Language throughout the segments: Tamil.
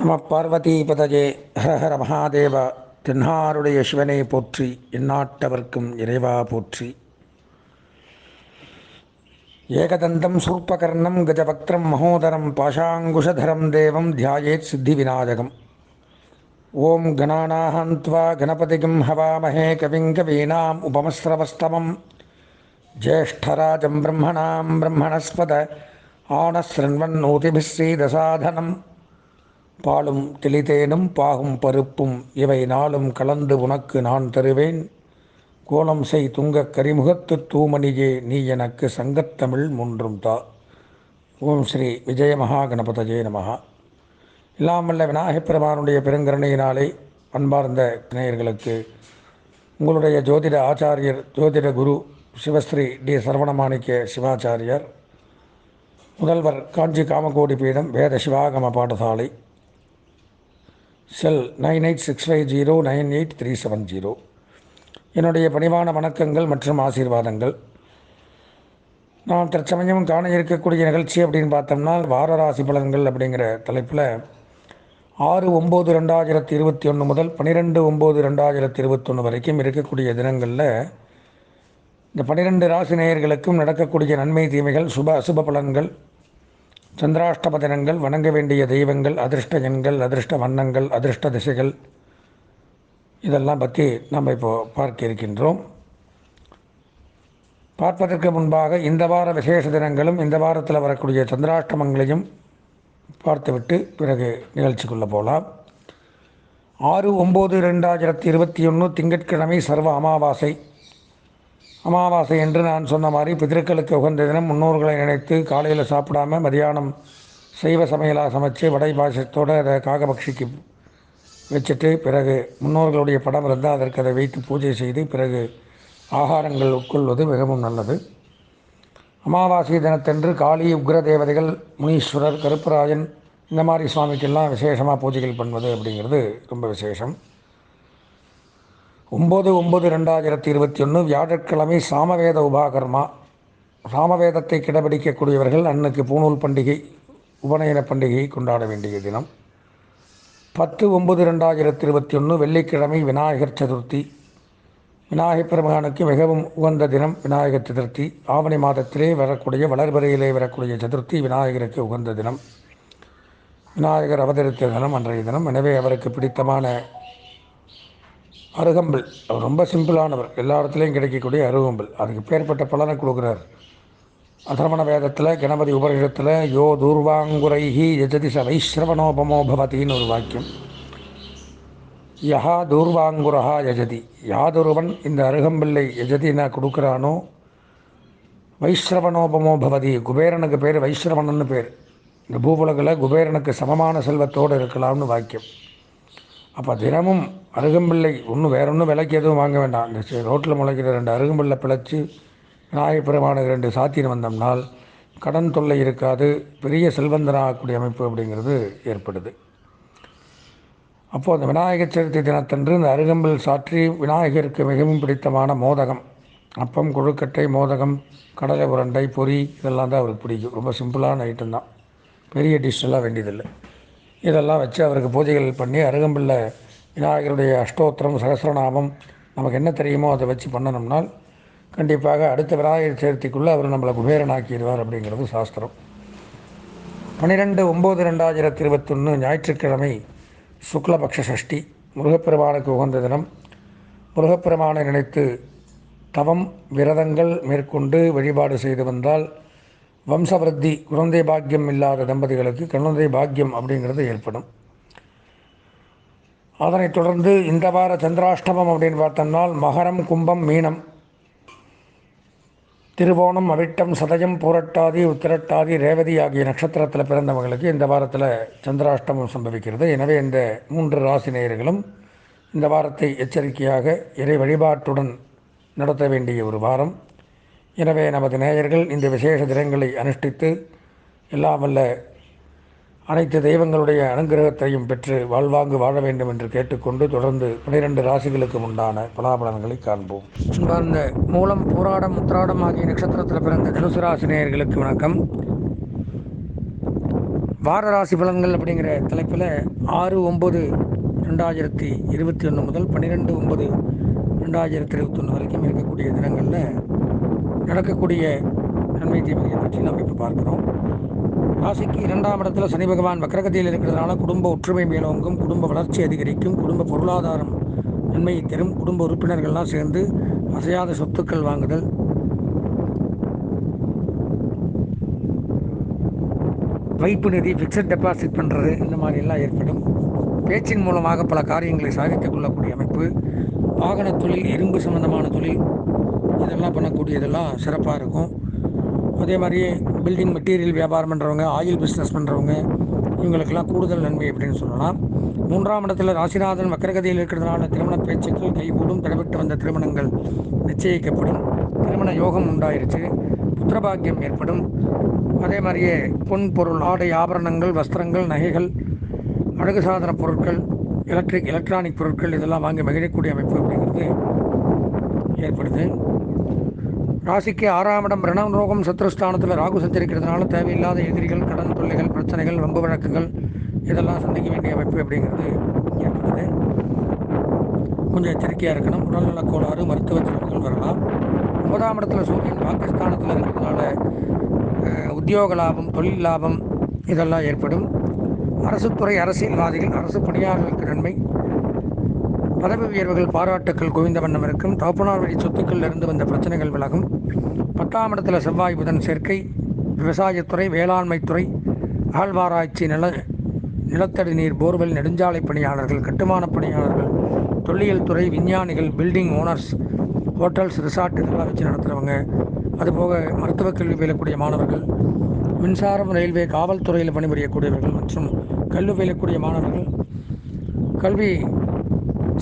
நம பார்வதிபதஜே ஹர ஹர மகாதேவா. தென்னாருடைய சிவனை போற்றி, எந்நாட்டவர்க்கும் இறைவா போற்றி. ஏகதந்தம் சூர்பகர்ணம் கஜபக்திரம் மகோதரம் பாஷாங்குஷதரம் தேவம் தியாயேத் சித்தி விநாயகம். ஓம் கணாநாஹந்த்வா கணபதிகம் ஹவாமஹே கவிங் கவீனாம் உபமஸ்ரவஸ்தமம் ஜேஷ்டராஜம் பிரம்மணாம் பிரம்மணஸ்பத ஆனஸ்ரண்வன்னோதிபிः ஸ்ரீதசாதனம். பாலும் தெளிதேனும் பாகும் பருப்பும் இவை நாளும் கலந்து உனக்கு நான் தருவேன். கோலம் செய் துங்கக் கரிமுகத்து தூமணியே நீ எனக்கு சங்கத்தமிழ் மூன்றும் தா. ஓம் ஸ்ரீ விஜய மகா கணபதஜே நமஹா. இல்லாமல்ல விநாயகப் பெருமானுடைய பெருங்கருணையினாலே அன்பார்ந்த நேயர்களுக்கு உங்களுடைய ஜோதிட ஆச்சாரியர் ஜோதிட குரு சிவஸ்ரீ டி சரவணமாணிக்க சிவாச்சாரியார், முதல்வர் காஞ்சி காமகோடி பீடம் வேத சிவாகம பாடசாலை, செல் 9865098370. என்னுடைய பணிவான வணக்கங்கள் மற்றும் ஆசீர்வாதங்கள். நாம் தற்சமயம் காண இருக்கக்கூடிய நிகழ்ச்சி அப்படின்னு பார்த்தோம்னா வாரராசி பலன்கள் அப்படிங்கிற தலைப்பில் 6/9/2021 முதல் 12/9/2021 வரைக்கும் இருக்கக்கூடிய தினங்களில் இந்த 12 ராசி நேயர்களுக்கும் நடக்கக்கூடிய நன்மை தீமைகள், சுப அசுப பலன்கள், சந்திராஷ்டம தினங்கள், வணங்க வேண்டிய தெய்வங்கள், அதிர்ஷ்ட எண்கள், அதிர்ஷ்ட வண்ணங்கள், அதிர்ஷ்ட திசைகள், இதெல்லாம் பற்றி நாம் இப்போது பார்க்க இருக்கின்றோம். பார்ப்பதற்கு முன்பாக இந்த வார விசேஷ தினங்களும் இந்த வாரத்தில் வரக்கூடிய சந்திராஷ்டமங்களையும் பார்த்துவிட்டு பிறகு நிகழ்ச்சிக்குள்ளே போகலாம். 6/9/2021 திங்கட்கிழமை சர்வ அமாவாசை. அமாவாசை என்று நான் சொன்ன மாதிரி பிதர்களுக்கு உகந்த தினம். முன்னோர்களை நினைத்து காலையில் சாப்பிடாமல் மதியானம் சைவ சமையலாக சமைச்சு வடை பாயசத்தோடு அதை காகபக்ஷிக்கு வச்சுட்டு பிறகு முன்னோர்களுடைய படம் இருந்தால் அதற்கு அதை வைத்து பூஜை செய்து பிறகு ஆகாரங்கள் உட்கொள்வது மிகவும் நல்லது. அமாவாசை தினத்தன்று காளி, உக்ர தேவதைகள், முனீஸ்வரர், கருப்பராயன் இந்த மாதிரி சுவாமிக்கெல்லாம் விசேஷமாக பூஜைகள் பண்ணுவது அப்படிங்கிறது ரொம்ப விசேஷம். 9/9/2021 வியாழக்கிழமை சாமவேத உபாகர்மா. சாமவேதத்தை கிடபிடிக்கக்கூடியவர்கள் அன்னைக்கு பூணூல் பண்டிகை, உபநயன பண்டிகையை கொண்டாட வேண்டிய தினம். 10/9/2021 வெள்ளிக்கிழமை விநாயகர் சதுர்த்தி. விநாயகப் பெருமானுக்கு மிகவும் உகந்த தினம் விநாயகர் சதுர்த்தி. ஆவணி மாதத்திலே வரக்கூடிய வளர்பிறையிலே வரக்கூடிய சதுர்த்தி விநாயகருக்கு உகந்த தினம். விநாயகர் அவதரித்த தினம் அன்றைய தினம். எனவே அவருக்கு பிடித்தமான அருகம்பில், அவர் ரொம்ப சிம்பிளானவர், எல்லா இடத்துலையும் கிடைக்கக்கூடிய அருகம்பில், அதுக்கு பேர்பட்ட பலனை கொடுக்குறார். அதர்வண வேதத்தில் கணபதி உபரிஷத்தில் யோ தூர்வாங்குரைஹி யஜதி ச வைஸ்ரவணோபமோ பவதின்னு ஒரு வாக்கியம். யஹா தூர்வாங்குரஹா யஜதி, யாதொருவன் இந்த அருகம்பில்லை யஜதினா கொடுக்குறானோ, வைஸ்ரவணோபமோ பவதி, குபேரனுக்கு பேர் வைஸ்ரவணன்னு பேர். இந்த பூவுலகில் குபேரனுக்கு சமமான செல்வத்தோடு இருக்கலாம்னு வாக்கியம். அப்போ தினமும் அருகம்பிள்ளை ஒன்றும் வேற ஒன்றும் விலைக்கு எதுவும் வாங்க வேண்டாம். இந்த ரோட்டில் முளைக்கிற 2 அருகம்பிள்ளை பிழைச்சி விநாயகப் பெருமானுக்கு 2 சாத்தின்னு வந்தோம்னால் கடன் தொல்லை இருக்காது, பெரிய செல்வந்தனாகக்கூடிய அமைப்பு அப்படிங்கிறது ஏற்படுது. அப்போது அந்த விநாயகர் சதுர்த்தி தினத்தன்று இந்த அருகம்பில் சாற்றி விநாயகருக்கு மிகவும் பிடித்தமான மோதகம், அப்பம், கொழுக்கட்டை, மோதகம், கடலை உருண்டை, பொரி இதெல்லாம் தான் அவருக்கு பிடிக்கும். ரொம்ப சிம்பிளான ஐட்டம் தான், பெரிய டிஷ்ஷெல்லாம் வேண்டியதில்லை. இதெல்லாம் வச்சு அவருக்கு பூஜைகள் பண்ணி அருகம்பில்ல விநாயகருடைய அஷ்டோத்திரம், சகஸ்ரநாமம் நமக்கு என்ன தெரியுமோ அதை வச்சு பண்ணணும்னால் கண்டிப்பாக அடுத்த விநாயகர் சதுர்த்திக்குள்ளே அவர் நம்மளை குபேரனாக்கிடுவார் அப்படிங்கிறது சாஸ்திரம். 12/9/2021 ஞாயிற்றுக்கிழமை சுக்லபக்ஷ சஷ்டி. முருகப்பெருமானுக்கு உகந்த தினம். முருகப்பெருமானை நினைத்து தவம், விரதங்கள் மேற்கொண்டு வழிபாடு செய்து வந்தால் வம்சவிருத்தி, குழந்தை பாக்கியம் இல்லாத தம்பதிகளுக்கு குழந்தை பாக்கியம் அப்படிங்கிறது ஏற்படும். அதனைத் தொடர்ந்து இந்த வார சந்திராஷ்டமம் அப்படின்னு பார்த்தோம்னால் மகரம், கும்பம், மீனம், திருவோணம், அவிட்டம், சதயம், பூரட்டாதி, உத்திரட்டாதி, ரேவதி ஆகிய நட்சத்திரத்தில் பிறந்தவங்களுக்கு இந்த வாரத்தில் சந்திராஷ்டமம் சம்பவிக்கிறது. எனவே இந்த 3 ராசி நேயர்களும் இந்த வாரத்தை எச்சரிக்கையாக இறை வழிபாட்டுடன் நடத்த வேண்டிய ஒரு வாரம். எனவே நமது நேயர்கள் இந்த விசேஷ தினங்களை அனுஷ்டித்து எல்லாம் வல்ல அனைத்து தெய்வங்களுடைய அனுகிரகத்தையும் பெற்று வாழ்வாங்கு வாழ வேண்டும் என்று கேட்டுக்கொண்டு தொடர்ந்து 12 ராசிகளுக்கு உண்டான பலாபலன்களை காண்போம். அன்பார்ந்த மூலம், பூராடம், உத்திராடம் ஆகிய நட்சத்திரத்தில் பிறந்த தனுசு ராசி நேயர்களுக்கு வணக்கம். வார ராசி பலன்கள் அப்படிங்கிற தலைப்பில் 6/9/2021 முதல் 12/9/2021 வரைக்கும் இருக்கக்கூடிய தினங்களில் நடக்கக்கூடிய நன்மை தீமையை பற்றி நாம் இப்போ பார்க்குறோம். ராசிக்கு 2ஆம் இடத்துல சனி பகவான் வக்ரகதியில் இருக்கிறதுனால குடும்ப ஒற்றுமை மேலோங்கும், குடும்ப வளர்ச்சி அதிகரிக்கும், குடும்ப பொருளாதாரம் நன்மையை தரும், குடும்ப உறுப்பினர்கள்லாம் சேர்ந்து அசையாத சொத்துக்கள் வாங்குதல், வைப்பு நிதி, ஃபிக்ஸட் டெபாசிட் பண்ணுறது, இந்த மாதிரியெல்லாம் ஏற்படும். பேச்சின் மூலமாக பல காரியங்களை சாதித்துக் கொள்ளக்கூடிய அமைப்பு, வாகன தொழில், இரும்பு சம்பந்தமான தொழில் இதெல்லாம் பண்ணக்கூடியதெல்லாம் சிறப்பாக இருக்கும். அதே மாதிரியே பில்டிங் மெட்டீரியல் வியாபாரம் பண்ணுறவங்க, ஆயில் பிஸ்னஸ் பண்ணுறவங்க, இவங்களுக்கெல்லாம் கூடுதல் நன்மை அப்படின்னு சொல்லலாம். 3ஆம் இடத்துல ராசிநாதன் வக்ரகதியில் இருக்கிறதுனால திருமண பேச்சுக்கள் கைகூடும், தடைபட்டு வந்த திருமணங்கள் நிச்சயிக்கப்படும், திருமண யோகம் உண்டாயிருச்சு, புத்திரபாக்கியம் ஏற்படும். அதே மாதிரியே பொன் பொருள், ஆடை, ஆபரணங்கள், வஸ்திரங்கள், நகைகள், அழகு சாதன பொருட்கள், எலக்ட்ரானிக் பொருட்கள் இதெல்லாம் வாங்கி மகிழக்கூடிய அமைப்பு அப்படிங்கிறது ஏற்படுது. ராசிக்கு 6ஆம் இடம் ரணம், ரோகம், சத்ருஸ்தானத்தில் ராகு சஞ்சரிக்கிறதுனால தேவையில்லாத எதிரிகள், கடன் தொல்லைகள், பிரச்சனைகள், வம்பு வழக்குகள் இதெல்லாம் சந்திக்க வேண்டிய அமைப்பு அப்படிங்கிறது ஏற்படுது. கொஞ்சம் எச்சரிக்கையாக இருக்கணும். உடல்நல கோளாறு, மருத்துவ செலவுகள் வரலாம். 9ஆம் இடத்துல சூரியன் பாகிஸ்தானத்தில் இருக்கிறதுனால உத்தியோக லாபம், தொழில் லாபம் இதெல்லாம் ஏற்படும். அரசுத்துறை, அரசியல்வாதிகள், அரசு பணியாளர்களுக்கு நன்மை, பதவி உயர்வுகள், பாராட்டுக்கள் குவிந்த வண்ணம் இருக்கும். தகப்பனார் வழி சொத்துக்களில் இருந்து வந்த பிரச்சனைகள் விலகும். 10ஆம் இடத்துல செவ்வாய் புதன் சேர்க்கை, விவசாயத்துறை, வேளாண்மைத்துறை, அகழ்வாராய்ச்சி, நிலத்தடி நீர், போர்வெல், நெடுஞ்சாலை பணியாளர்கள், கட்டுமான பணியாளர்கள், தொல்லியல் துறை, விஞ்ஞானிகள், பில்டிங் ஓனர்ஸ், ஹோட்டல்ஸ், ரிசார்ட் இதெல்லாம் வச்சு நடத்துகிறவங்க, அதுபோக மருத்துவ கல்வி பயிலக்கூடிய மாணவர்கள், மின்சாரம், ரயில்வே, காவல்துறையில் பணிபுரியக்கூடியவர்கள் மற்றும் கல்வி பயிலக்கூடிய மாணவர்கள், கல்வி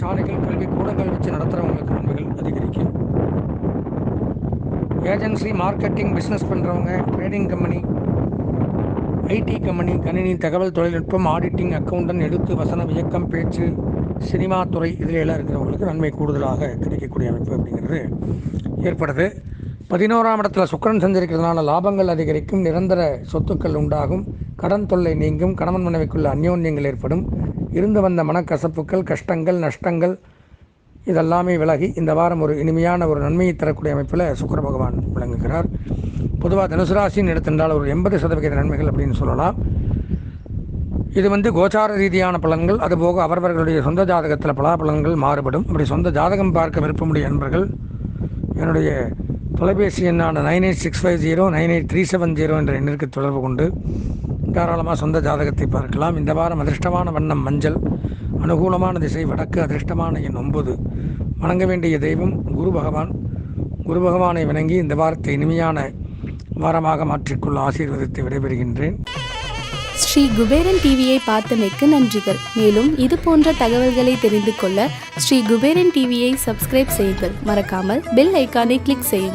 சாலைகள், கல்வி கூடங்கள் வச்சு நடத்துகிறவங்களுக்கு நன்மைகள் அதிகரிக்கும். ஏஜென்சி, மார்க்கெட்டிங், பிஸ்னஸ் பண்ணுறவங்க, ட்ரேடிங் கம்பெனி, ஐடி கம்பெனி, கணினி, தகவல் தொழில்நுட்பம், ஆடிட்டிங், அக்கௌண்டன்ட், எழுத்து, வசனம், இயக்கம், பேச்சு, சினிமா துறை இதில் எல்லாம் இருக்கிறவங்களுக்கு நன்மை கூடுதலாக கிடைக்கக்கூடிய அமைப்பு அப்படிங்கிறது ஏற்படுது. 11ஆம் இடத்துல சுக்கிரன் சஞ்சரிக்கிறதுனால லாபங்கள் அதிகரிக்கும், நிரந்தர சொத்துக்கள் உண்டாகும், கடன் தொல்லை நீங்கும், கணவன் மனைவிக்குள்ள அந்யோன்யங்கள் ஏற்படும், இருந்து வந்த மனக்கசப்புகள், கஷ்டங்கள், நஷ்டங்கள் இதெல்லாமே விலகி இந்த வாரம் ஒரு இனிமையான ஒரு நன்மையை தரக்கூடிய அமைப்பில் சுக்கிர பகவான் விளங்குகிறார். பொதுவாக தனுசு ராசின்னு எடுத்திருந்தால் ஒரு 80% நன்மைகள் அப்படின்னு சொல்லலாம். இது கோச்சார ரீதியான பலன்கள். அதுபோக அவரவர்களுடைய சொந்த ஜாதகத்தில் பலாபலன்கள் மாறுபடும். அப்படி சொந்த ஜாதகம் பார்க்க விருப்பமுடைய நண்பர்கள் என்னுடைய தொலைபேசி எண்ணான 9865098370 என்ற எண்ணிற்கு தொடர்பு கொண்டு தாராளமாக சொந்த ஜாதகத்தை பார்க்கலாம். இந்த வாரம் அதிர்ஷ்டமான வண்ணம் மஞ்சள், அனுகூலமான திசை வடக்கு, அதிர்ஷ்டமான எண் 9, வணங்க வேண்டிய தெய்வம் குரு பகவான். குரு பகவானை வணங்கி இந்த வாரத்தை இனிமையான வாரமாக மாற்றிக்கொள்ள ஆசீர்வதித்து விடைபெறுகின்றேன். ஸ்ரீ குபேரன் டிவியை பார்த்தமைக்கு நன்றிகள். மேலும் இது போன்ற தகவல்களை தெரிந்து கொள்ள ஸ்ரீ குபேரன் டிவியை சப்ஸ்கிரைப் செய்யுங்கள். மறக்காமல் பெல் ஐக்கானை கிளிக் செய்யுங்கள்.